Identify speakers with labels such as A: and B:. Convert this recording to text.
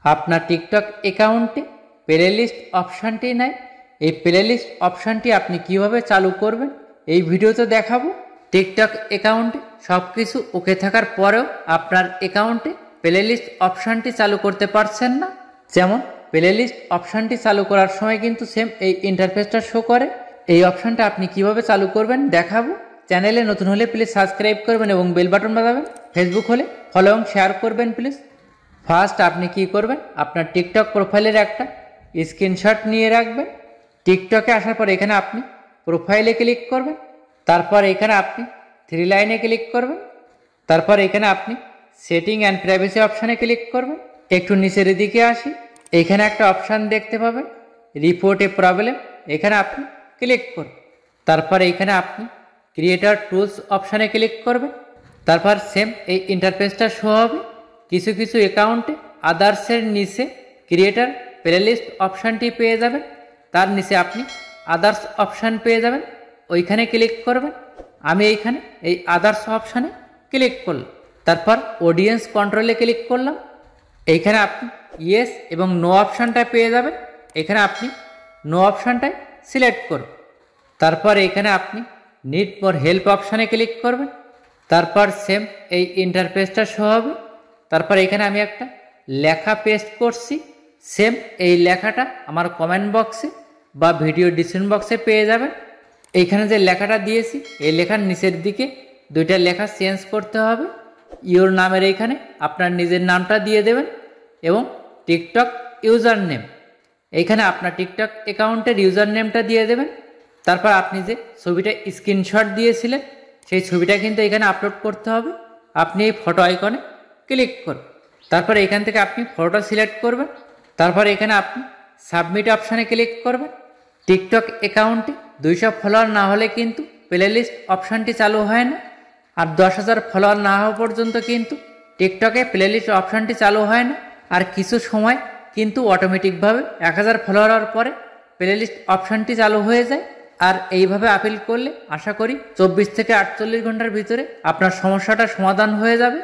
A: আপনার টিকটক অ্যাকাউন্টে প্লেলিস্ট অপশানটি নাই। এই প্লেলিস্ট অপশানটি আপনি কিভাবে চালু করবেন এই ভিডিওতে দেখাবো। টিকটক অ্যাকাউন্টে সব কিছু ওকে থাকার পরেও আপনার অ্যাকাউন্টে প্লেলিস্ট অপশানটি চালু করতে পারছেন না। যেমন প্লেলিস্ট অপশানটি চালু করার সময় কিন্তু সেম এই ইন্টারফেসটা শো করে। এই অপশানটা আপনি কিভাবে চালু করবেন দেখাবো। চ্যানেলে নতুন হলে প্লিজ সাবস্ক্রাইব করবেন এবং বেল বাটন বাজাবেন। ফেসবুক হলে ফলো এবং শেয়ার করবেন প্লিজ। ফার্স্ট আপনি কি করবেন, আপনার টিকটক প্রোফাইলের একটা স্ক্রিনশট নিয়ে রাখবেন। টিকটকে আসার পর এখানে আপনি প্রোফাইলে ক্লিক করবেন। তারপর এখানে আপনি থ্রি লাইনে ক্লিক করবেন। তারপর এখানে আপনি সেটিং অ্যান্ড প্রাইভেসি অপশানে ক্লিক করবেন। একটু নিচের দিকে আসি, এখানে একটা অপশান দেখতে পাবেন রিপোর্ট এ প্রবলেম, এখানে আপনি ক্লিক করুন। তারপর এখানে আপনি ক্রিয়েটর টুলস অপশানে ক্লিক করবেন। তারপর সেম এই ইন্টারফেসটা শো হবে। কিছু কিছু অ্যাকাউন্টে আদার্সের নিচে ক্রিয়েটর প্লেলিস্ট অপশানটি পেয়ে যাবেন, তার নিচে আপনি আদার্স অপশান পেয়ে যাবেন, ওইখানে ক্লিক করবেন। আমি এইখানে এই আদার্স অপশানে ক্লিক করলাম। তারপর অডিয়েন্স কন্ট্রোলে ক্লিক করলাম। এইখানে আপনি ইয়েস এবং নো অপশানটা পেয়ে যাবেন, এখানে আপনি নো অপশানটাই সিলেক্ট করুন। তারপর এখানে আপনি নিড মোর হেল্প অপশানে ক্লিক করবেন। তারপর সেম এই ইন্টারফেসটা শো হবে। তারপর এখানে আমি একটা লেখা পেস্ট করছি, সেম এই লেখাটা আমার কমেন্ট বক্সে বা ভিডিও ডিসক্রিপশন বক্সে পেয়ে যাবেন। এইখানে যে লেখাটা দিয়েছি এই লেখার নিচের দিকে দুইটা লেখা চেঞ্জ করতে হবে। ইওর নামের এইখানে আপনার নিজের নামটা দিয়ে দেবেন এবং টিকটক ইউজার নেম, এইখানে আপনার টিকটক অ্যাকাউন্টের ইউজার নেমটা দিয়ে দেবেন। তারপর আপনি যে ছবিটা স্ক্রিনশট দিয়েছিলেন সেই ছবিটা কিন্তু এখানে আপলোড করতে হবে। আপনি এই ফটো আইকনে ক্লিক করুন। তারপর এখান থেকে আপনি ফটোটা সিলেক্ট করবেন। তারপর এখানে আপনি সাবমিট অপশানে ক্লিক করবেন। টিকটক অ্যাকাউন্টে 200 ফলোয়ার না হলে কিন্তু প্লেলিস্ট অপশানটি চালু হয় না, আর 10,000 ফলোয়ার না হওয়া পর্যন্ত কিন্তু টিকটকে প্লেলিস্ট অপশানটি চালু হয় না। আর কিছু সময় কিন্তু অটোমেটিকভাবে 1000 ফলোয়ার হওয়ার পরে প্লেলিস্ট অপশানটি চালু হয়ে যায়। আর এইভাবে আপিল করলে আশা করি 24 থেকে 48 ঘন্টার ভিতরে আপনার সমস্যাটা সমাধান হয়ে যাবে।